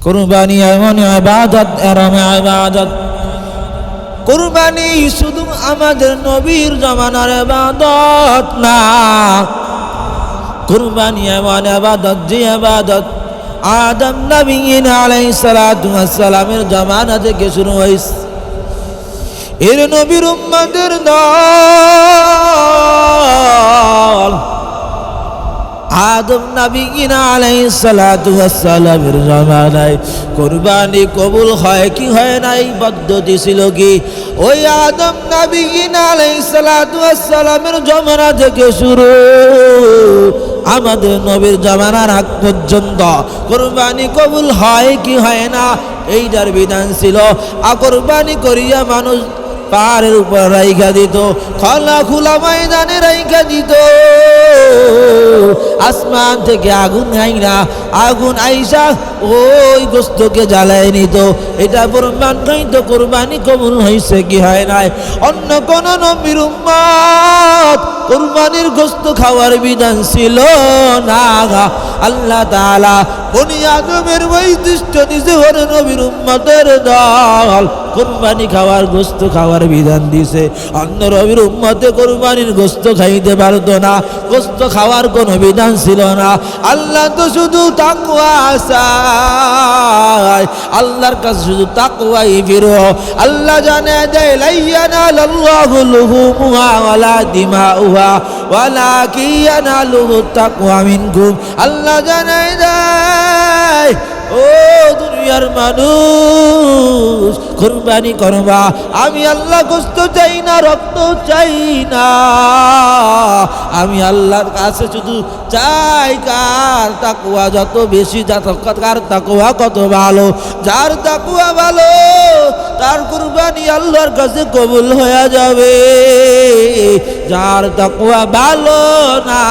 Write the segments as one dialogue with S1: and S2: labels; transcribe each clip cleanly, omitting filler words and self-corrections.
S1: কুরবানি এমন ইবাদত, এরম ইবাদত। কুরবানি শুধু আমাদের নবীর জামানার ইবাদত না, কুরবানি এমন ইবাদত যে ইবাদত আদম নবী আলাইহিস সালাতু ওয়াস সালামের জামানা থেকে শুরু হয়েছে। এর নবীর উম্মতের দল আদম নবী আলাইহিস সালাতু ওয়াস সালামের জামানায় কুরবানি কবুল হয় কি হয় না, এই পদ্ধতি ছিল কি ওই আদম নবী আলাইহিস সালাতু ওয়াস সালামের জামানা থেকে শুরু আমাদের নবীর জামানার আগ পর্যন্ত কুরবানি কবুল হয় কি হয় না এইটার বিধান ছিল। কুরবানি করিয়া মানুষ পাহাড়ের উপর রাইখা দিত, খোলা ময়দানে রাইখা দিত, আসমান থেকে আগুন আইসা ওই গোস্তকে জ্বালায় নিত। এটা প্রমাণ তো কুরবানি কবুল হয়েছে কি হয় নাই। অন্য কোন নবীর উম্মত কুরবানির গোস্ত খাওয়ার বিধান ছিল না। আল্লাহ তাআলা বনি আদমের বৈশিষ্ট্য দিছে, ওর নবীর উম্মতের দল কুরবানি খাওয়ার গোস্ত খাওয়ার বিধান দিছে। অন্য নবীর উম্মতে কুরবানির গোস্ত খাইতে পারতো না, গোস্ত খাওয়ার কোনো বিধান ছিল না। আল্লাহ তো শুধু তাকওয়া চায়, আল্লাহর কাছে শুধু তাকওয়াই ফিরো। আল্লাহ জানে দেয় লাইয়ানালাল্লাহু লুহুমুহা ওয়ালা দিমাউহা ওয়ালাকিন ইয়ানালুহু তাকওয়া মিনকুম। আল্লাহ জানে দেয় ও দুনিয়ার মানুষ, কুরবানি করবা, আমি আল্লাহ গোস্ত চাই না, রক্ত চাই না, আমি আল্লাহর কাছে শুধু চাই কার তাকওয়া যত বেশি, কার তাকওয়া কত ভালো। যার তাকওয়া ভালো তার কুরবানি আল্লাহর কাছে কবুল হয়ে যাবে। যার তাকওয়া ভালো না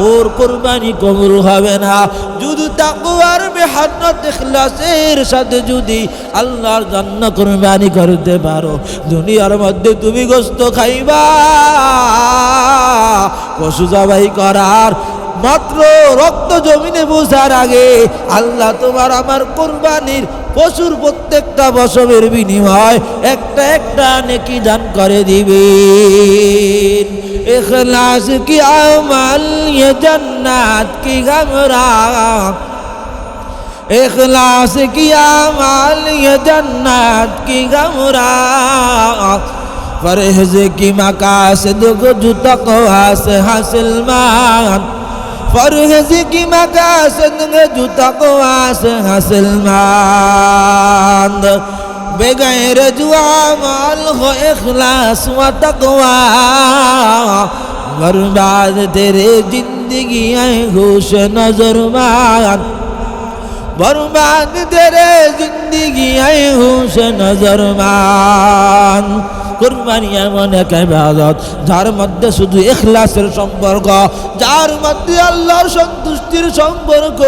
S1: ওর কুরবানি কবুল হবে না। যদি তাকওয়ার মেহনত ইখলাসের সাথে যদি আল্লাহর জন্য কুরবানি করতে পারো, দুনিয়ার মধ্যে তুমি গোশত খাইবা, পশু জবাই করার মাত্র রক্ত জমিনে বোঝার আগে আল্লাহ তোমার আমার কুরবানির পশুর প্রত্যেকটা বছরের বিনিময় একটা একটা নেকি দান করে দিবেন। ইখলাস কি আমাল ये जन्नत की हमरा, इखलास की आमाल ये जन्नत की हमरा, फरहेज की मकासद को जो तक़वा से हासिल मान, फरहेज की मकासद को जो तक़वा से हासिल मान, बेगैर जो आमाल हो इखलास व तक़वा, बर्बाद तेरे जिंदगी होश नजर मान, बर्बाद तेरे जिंदगी होश नजर मान। কুরবানি এমন এক ইবাদত যার মধ্যে শুধু ইখলাসের সম্পর্ক, যার মধ্যে আল্লাহর সন্তুষ্টির সম্পর্ক,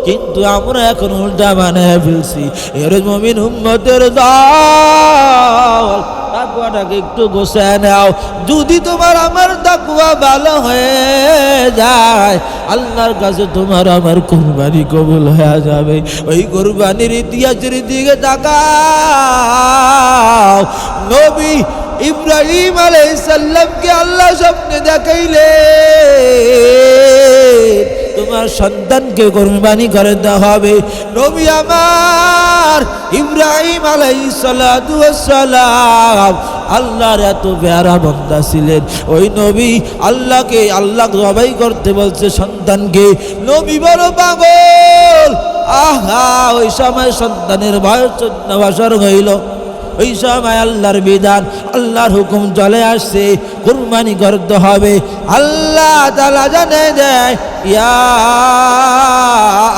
S1: কিন্তু আমরা এখন উল্টা বানিয়ে ফেলছি। এর মুমিন উম্মতের দল তাকওয়াটাকে একটু গোছায় নাও। যদি তোমার আমার তাকওয়া ভালো হয়ে যায় আল্লাহর কাছে তোমার আমার কুরবানি কবুল হয়ে যাবে। ওই কুরবানির ইতিহাসের দিকে তাকাও। নবী ইব্রাহিম আলাইহিস সালামকে আল্লাহ স্বপ্নে দেখাইলে তোমার সন্তানকে কুরবানি করতে হবে। নবী আমার ইব্রাহিম আলাইহিস সালাতু ওয়াস সালাম আল্লাহর এত প্যারা বান্দা ছিলেন। ওই নবী আল্লাহ জবাই করতে বলছে সন্তানকে, নবী বড় পাগল। আহা, ওই সময় সন্তানের বয়স 14 বছর হইল। ওই সময় আল্লাহর বিধান, আল্লাহর হুকুম চলে আসছে, কুরবানি করতে হবে। আল্লাহ তাআলা জানে দেয় ইয়া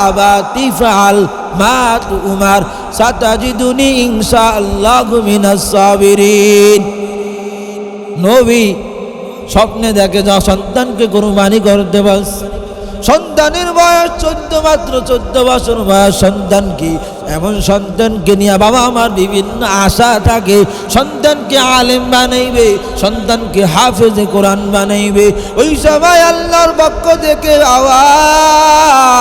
S1: আবাতি ফাল মা তুমার সাতাজিদুনি ইনশাআল্লাহু মিনাস সাবিরিন। নবী স্বপ্নে দেখে যা সন্তানকে কুরবানি করতে বলছে। সন্তানের বয়স মাত্র 14 বছর বয়স সন্তানকে, এমন সন্তানকে নিয়ে বাবা আমার বিভিন্ন আশা থাকে। সন্তানকে আলেম বানাইবে, সন্তানকে হাফেজে কোরআন বানাইবে। ওই সময় আল্লাহর পক্ষ থেকে আওয়াজ,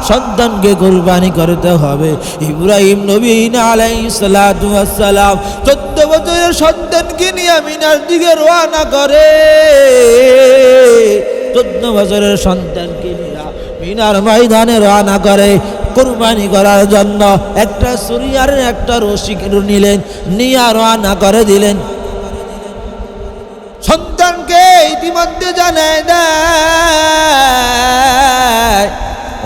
S1: সন্তানকে কুরবানি করতে হবে। ইব্রাহিম নবী আলাইহিস সালাতু ওয়াস সালাম 14 বছরের সন্তানকে নিয়ে মিনার দিকে রওনা করে। 14 বছরের সন্তানকে নিয়ে মিনার ময়দানে রওনা করে কুরবানি করার জন্য। একটা ছুরি আর একটা রশি নিলেন, নিয়ে রওনা করে দিলেন। সন্তানকে ইতিমধ্যে জানায় দেয়,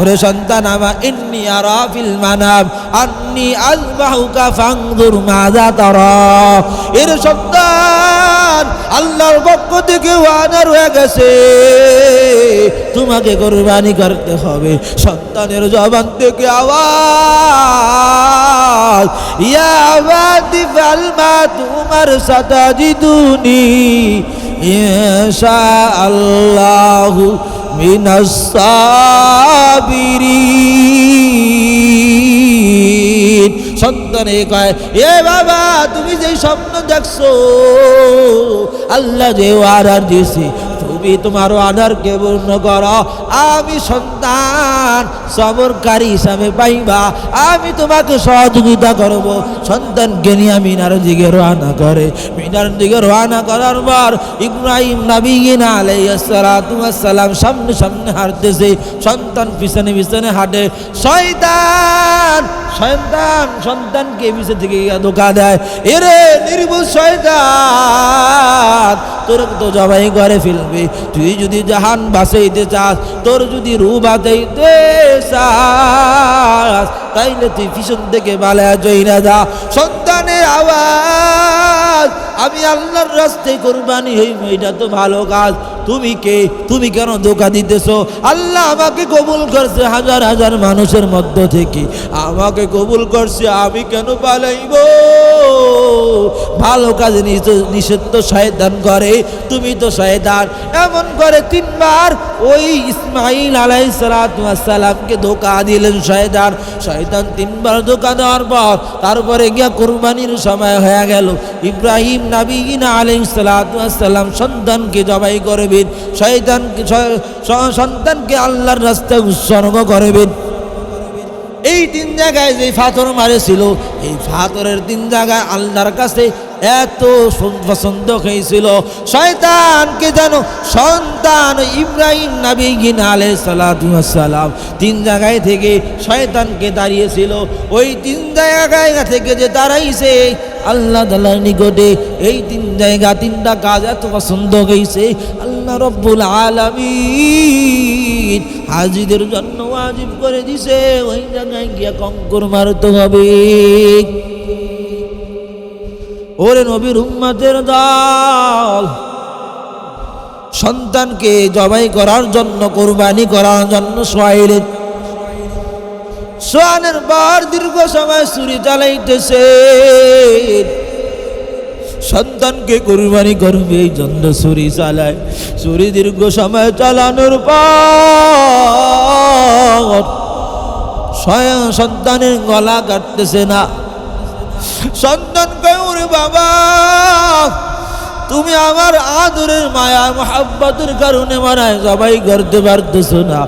S1: ওরে সন্তান আমার, ইন্নী আরা ফিল মানাম আন্নী আযবাহুকা ফানজুর মাযা তারা। এর সন্তান, আল্লাহর পক্ষ থেকে ওয়াদা হয়ে গেছে, তোমাকে কুরবানি করতে হবে। সন্তানের জবান থেকে আওয়াজ, ইয়া আবাদি ফাল মা তুমার সাতাজিদুনি ইনশাআল্লাহু মিনাস সাবিরিন। সন্তানে কয়, এ বাবা, তুমি যে স্বপ্ন দেখছো, আল্লাহ যে অর্ডার দিয়েছে, তুমি তোমার অর্ডারকে পূর্ণ করো। আমি সন্তান সবরকারী হিসাবে পাইবা, আমি তোমাকে সহযোগিতা করব। সন্তানকে নিয়ে মিনার দিকে রওনা করে। মিনার দিকে রওনা করার পর ইব্রাহিম নবী আলাইহিস সালাতু ওয়াস সালাম সামনে সামনে হাঁটতেছে, সন্তান পিছনে পিছনে হাঁটে। শয়তান সন্তানকে পিছে থেকে ধোঁকা দেয়, এরে নির্বোধ শয়তান, তোর তো জবাই করে ফেলবে। তুই যদি জাহান বাঁচাইতে চাস, তোর যদি রূহ বাঁচাইতে চাস, তাইলে তুই পিছন থেকে বালা জইরা যা। সন্তানের আওয়াজ, আমি আল্লাহর রাস্তায় কুরবানি হইব, এটা তো ভালো কাজ। তুমি কে? তুমি কেন ধোঁকা দিতেছো? আল্লাহ আমাকে কবুল করছে হাজার হাজার মানুষের মধ্য থেকে, আমাকে কবুল করছে, আমি কেন পালাইব? ভালো কাজে নিষিদ্ধ শয়তান করে, তুমি তো শয়তান। এমন করে 3 বার ওই ইসমাইল আলাইহিস সালাতু ওয়াস সালামকে ধোঁকা দিলেন শয়তান। 3 বার ধোঁকা দেওয়ার পর তারপরে গিয়া কুরবানির সময় হয়ে গেল। ইব্রাহিম নবী আলাইহিস সালাতু ওয়াস সালাম সন্তানকে জবাই করবেন, সন্তানকে আল্লাহর রাস্তায় উৎসর্গ করবেন। এই 3 জায়গায় যে পাথর মারেছিল, এই পাথরের 3 জায়গায় আল্লাহর কাছে এত পছন্দ হয়েছিল, শয়তানকে যেন সন্তান ইব্রাহিম নবী আলাইহিস সালাতু ওয়াস সালাম 3 জায়গায় থেকে শয়তানকে দাঁড়িয়েছিল। ওই 3 জায়গায় থেকে যে দাঁড়াইছে আল্লাহ তাআলার নিকটে, এই 3 জায়গা 3টা কাজ এত পছন্দ হয়েছে, আল্লাহ রব্বুল আলামিন হাজিদের জন্য ওয়াজিব করে দিছে, ওই জায়গায় গিয়া কঙ্কর মারতে হবে। ওরে নবীর উম্মতের দল, সন্তানকে জবাই করার জন্য, কুরবানি করার জন্য সোয়াইলেন। সোয়ানের পর দীর্ঘ সময় ছুরি চালাইতেছে, সন্তানকে কুরবানি করবে এই জন্য ছুরি চালায়। ছুরি দীর্ঘ সময় চালানোর পর স্বয়ং সন্তানের গলা কাটতেছে না। সন্তান কয়, ওরে বাবা, তুমি আমার আদরের মায়া মোহাব্বতের কারণে মানায় জবাই করতে পারতেছো না,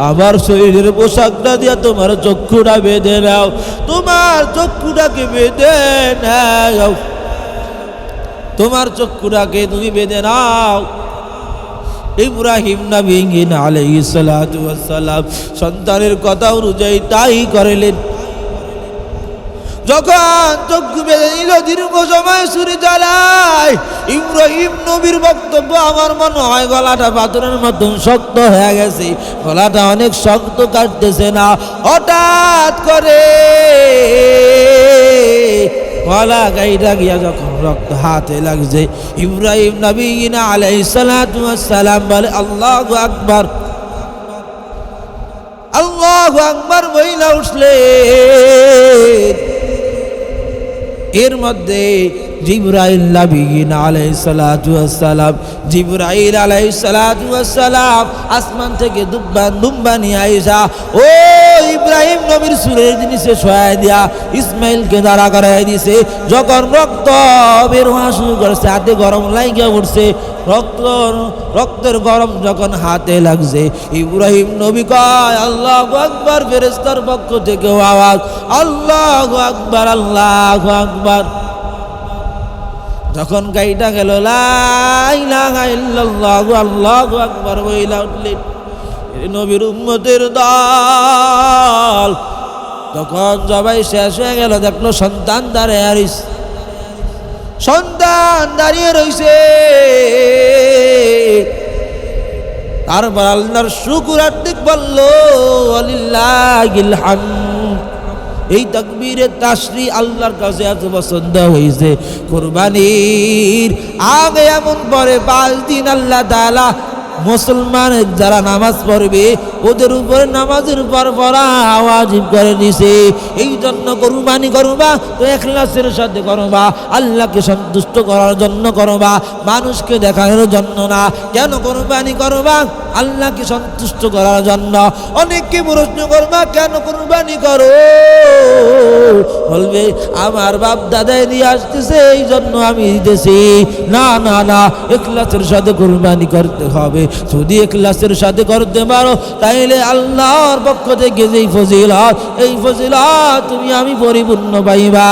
S1: আমার শরীরের পোশাকটা দিয়া তোমার চক্ষুটা বেঁধে নাও, তোমার চক্ষুটাকে বেঁধে নাও, তোমার চক্ষুটাকে তুমি বেঁধে নাও। ইব্রাহিম নবী আলাইহিস সালাতু ওয়াস সালাম সন্তানের কথা অনুযায়ী তাই করলেন। যখন চক্ষু বেঁধে নিল, দীর্ঘ সময় ছুরি চালায়। ইব্রাহিম নবীর বক্তব্য, আমার মনে হয় গলাটা পাথরের মতন শক্ত হয়ে গেছে, গলাটা অনেক শক্ত, কাটতেছে না। হঠাৎ করে গলা গাইটা গিয়া যখন রক্ত হাতে লাগছে, ইব্রাহিম নবী আলাইহিস সালাতু ওয়াস সালাম বলে, আল্লাহু আকবার, আল্লাহু আকবার বইলা উঠলেন। এর মধ্যে জিবরাইল নবী আলাইহিস সালাতু ওয়াস সালাম, জিবরাইল আলাইহিস সালাতু ওয়াস সালাম আসমান থেকে দুম্বা নিয়ে আইসা, ও ইব্রাহিম ইব্রাহিম নবীর সুরের নিচে শোয়া দিয়া ইসমাইলকে দাঁড়া করাই দিছে। যখন রক্ত বের হওয়া শুরু করছে, হাতে গরম লাগিয়া উঠছে, রক্তের গরম যখন হাতে লাগছে, ইব্রাহিম নবী কয় আল্লাহু আকবার। ফেরেশতার পক্ষ থেকে আওয়াজ আল্লাহু আকবার, আল্লাহু আকবার। যখন গাইটা গেল লা ইলাহা ইল্লাল্লাহু আল্লাহু আকবার বইলা উঠলেন নবীর উম্মতের দল। তখন সবাই শেষ হয়ে গেল, দেখলো সন্তান দাঁড়িয়ে রইছে, সন্তান দাঁড়িয়ে রইছে। তারপর আল্লাহর শুকর আর্থিক বলল আলিল্লাহিল হামদ। এই তাকবীরে তাশরি আল্লাহর কাছে এত পছন্দ হয়েছে। কুরবানির আগে এমন পরে 5 দিন আল্লাহ তাআলা মুসলমান যারা নামাজ পড়বে ওদের উপরে নামাজের উপর পড়া ওয়াজিব করে দিয়েছে। এই জন্য কুরবানি করবা তো ইখলাসের সাথে করবা, আল্লাহকে সন্তুষ্ট করার জন্য করবা, মানুষকে দেখানোর জন্য না। কেন কুরবানি করবা? আল্লাহকে সন্তুষ্ট করার জন্য। অনেককে প্রশ্ন করবা কেন কুরবানি করো? বলবে আমার বাপ দাদাই দিয়ে আসতেছে এই জন্য আমি দিতেছি। না না না, ইখলাসের সাথে কুরবানি করতে হবে। যদি ইখলাসের সাথে করতে পারো তাইলে আল্লাহর পক্ষ থেকে যেই ফজিলত, এই ফজিলত তুমি আমি পরিপূর্ণ পাইবা।